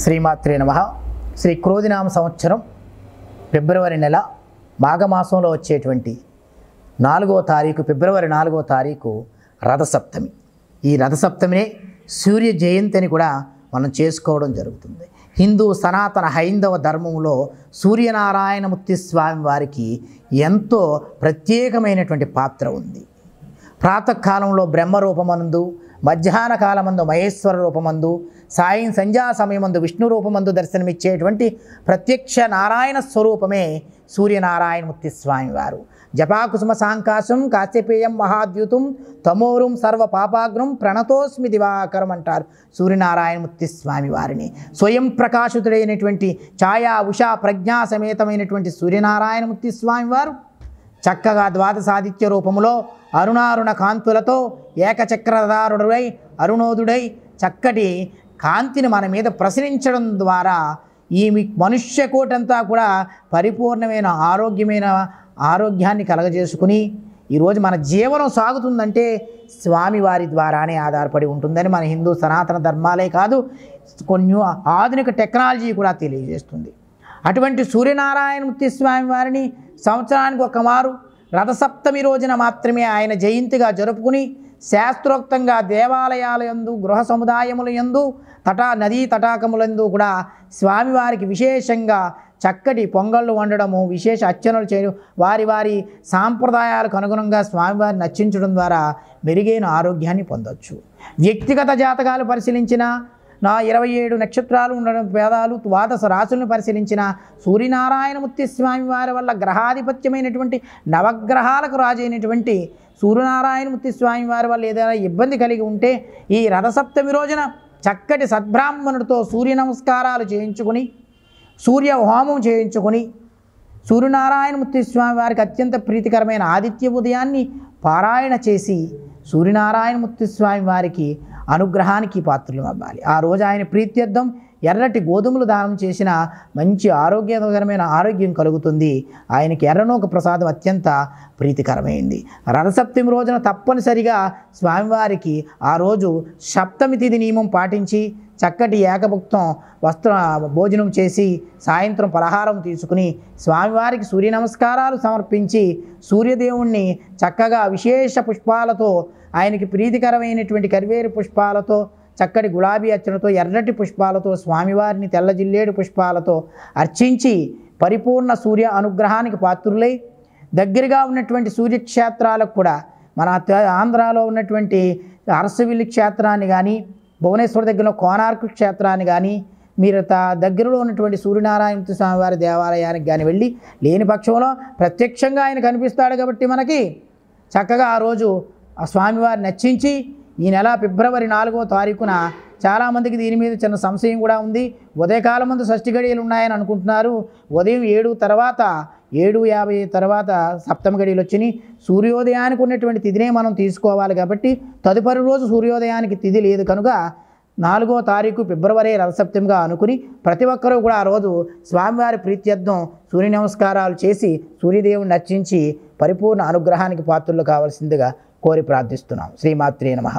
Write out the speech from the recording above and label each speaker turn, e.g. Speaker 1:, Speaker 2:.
Speaker 1: శ్రీమాత్రే నమః. శ్రీ క్రోధినామ సంవత్సరం ఫిబ్రవరి నెల మాఘమాసంలో వచ్చేటువంటి 4వ తారీఖు ఫిబ్రవరి 4వ తారీఖు రథసప్తమి. ఈ రథసప్తమినే సూర్య జయంతి అని కూడా మనం చేసుకోవడం జరుగుతుంది. హిందూ సనాతన హైందవ ధర్మంలో సూర్యనారాయణమూర్తి స్వామి వారికి ఎంతో ప్రత్యేకమైనటువంటి పాత్ర ఉంది. ప్రాతకాలంలో బ్రహ్మరూపమందు, మధ్యాహ్న కాలమందు మహేశ్వర రూపమందు, సాయం సంధ్యా సమయమందు విష్ణు రూపమందు దర్శనమిచ్చేటువంటి ప్రత్యక్ష నారాయణ స్వరూపమే సూర్యనారాయణమూర్తి స్వామి వారు. జపాకుసుమ సాంకాశం కాశ్యపేయం మహాద్యుతం తమోరుం సర్వ పాపాగ్నం ప్రణతోస్మి దివాకరం అంటారు సూర్యనారాయణమూర్తి స్వామి వారిని. స్వయం ప్రకాశితుడైనటువంటి ఛాయా ఉషా ప్రజ్ఞా సమేతమైనటువంటి సూర్యనారాయణమూర్తి స్వామి వారు చక్కగా ద్వాదశాదిత్య రూపములో అరుణారుణ కాంతులతో ఏకచక్రధారుడై అరుణోదుడై చక్కటి కాంతిని మన మీద ప్రసరించడం ద్వారా ఈ మనుష్య కోటంతా కూడా పరిపూర్ణమైన ఆరోగ్యాన్ని కలగజేసుకుని ఈరోజు మన జీవనం సాగుతుందంటే స్వామివారి ద్వారానే ఆధారపడి ఉంటుందని మన హిందూ సనాతన ధర్మాలే కాదు, కొన్ని ఆధునిక టెక్నాలజీ కూడా తెలియజేస్తుంది. అటువంటి సూర్యనారాయణమూర్తి స్వామి వారిని సంవత్సరానికి ఒక మారు రథసప్తమి రోజున మాత్రమే ఆయన జయంతిగా జరుపుకుని శాస్త్రోక్తంగా దేవాలయాలయందు, గృహ సముదాయములయందు, నదీ తటాకములందు కూడా స్వామివారికి విశేషంగా చక్కటి పొంగళ్ళు వండడము, విశేష అర్చనలు చేయడం, వారి సాంప్రదాయాలకు అనుగుణంగా స్వామివారిని అర్చించడం ద్వారా మెరుగైన ఆరోగ్యాన్ని పొందవచ్చు. వ్యక్తిగత జాతకాలు పరిశీలించిన 27 నక్షత్రాలు ఉండడం పేదాలు ద్వాదశ రాశులను పరిశీలించిన సూర్యనారాయణమూర్తి స్వామి వారి వల్ల గ్రహాధిపత్యమైనటువంటి నవగ్రహాలకు రాజైనటువంటి సూర్యనారాయణమూర్తి స్వామి వారి వల్ల ఏదైనా ఇబ్బంది కలిగి ఉంటే ఈ రథసప్తమి రోజున చక్కటి సద్బ్రాహ్మణుడితో సూర్య నమస్కారాలు చేయించుకొని, సూర్య హోమం చేయించుకొని, సూర్యనారాయణమూర్తి స్వామి వారికి అత్యంత ప్రీతికరమైన ఆదిత్య ఉదయాన్ని పారాయణ చేసి సూర్యనారాయణమూర్తి స్వామి వారికి అనుగ్రహానికి పాత్రలు అవ్వాలి. ఆ రోజు ఆయన ప్రీత్యర్థం ఎర్రటి గోధుమలు దానం చేసిన మంచి ఆరోగ్యకరమైన ఆరోగ్యం కలుగుతుంది. ఆయనకి ఎర్రనూక ప్రసాదం అత్యంత ప్రీతికరమైంది. రథసప్తమి రోజున తప్పనిసరిగా స్వామివారికి ఆ రోజు సప్తమి తిథి నియమం పాటించి చక్కటి ఏకభుక్తం భోజనం చేసి సాయంత్రం పలహారం తీసుకుని స్వామివారికి సూర్య నమస్కారాలు సమర్పించి సూర్యదేవుణ్ణి చక్కగా విశేష పుష్పాలతో, ఆయనకి ప్రీతికరమైనటువంటి కరివేరు పుష్పాలతో, చక్కటి గులాబీ అర్చనతో, ఎర్రటి పుష్పాలతో, స్వామివారిని తెల్ల జిల్లేడు పుష్పాలతో అర్చించి పరిపూర్ణ సూర్య అనుగ్రహానికి పాత్రులై దగ్గరగా ఉన్నటువంటి సూర్యక్షేత్రాలకు కూడా మన ఆంధ్రాలో ఉన్నటువంటి అరసవిల్లి క్షేత్రాన్ని కానీ, భువనేశ్వర్ దగ్గర కోనార్క్ క్షేత్రాన్ని కానీ, మీరు దగ్గరలో ఉన్నటువంటి సూర్యనారాయణ స్వామివారి దేవాలయానికి కానీ వెళ్ళి, లేని పక్షంలో ప్రత్యక్షంగా ఆయన కనిపిస్తాడు కాబట్టి మనకి చక్కగా ఆ రోజు ఆ స్వామివారిని నచ్చించి ఈ నెల ఫిబ్రవరి 4వ తారీఖున చాలామందికి దీని మీద చిన్న సంశయం కూడా ఉంది. ఉదయకాలం ముందు షష్ఠి గడియలు ఉన్నాయని అనుకుంటున్నారు. ఉదయం 7 తర్వాత 7:50 తర్వాత సప్తమి గడియలు వచ్చినాయి. సూర్యోదయానికి ఉన్నటువంటి తిథినే మనం తీసుకోవాలి కాబట్టి తదుపరి రోజు సూర్యోదయానికి తిథి లేదు కనుక 4వ తారీఖు ఫిబ్రవరి రథసప్తమిగా అనుకుని ప్రతి ఒక్కరూ కూడా ఆ రోజు స్వామివారి ప్రీత్యర్థం సూర్య నమస్కారాలు చేసి సూర్యదేవుని నర్చించి పరిపూర్ణ అనుగ్రహానికి పాత్రలు కావాల్సిందిగా కోరి ప్రార్థిస్తున్నాం. శ్రీమాత్రే నమః.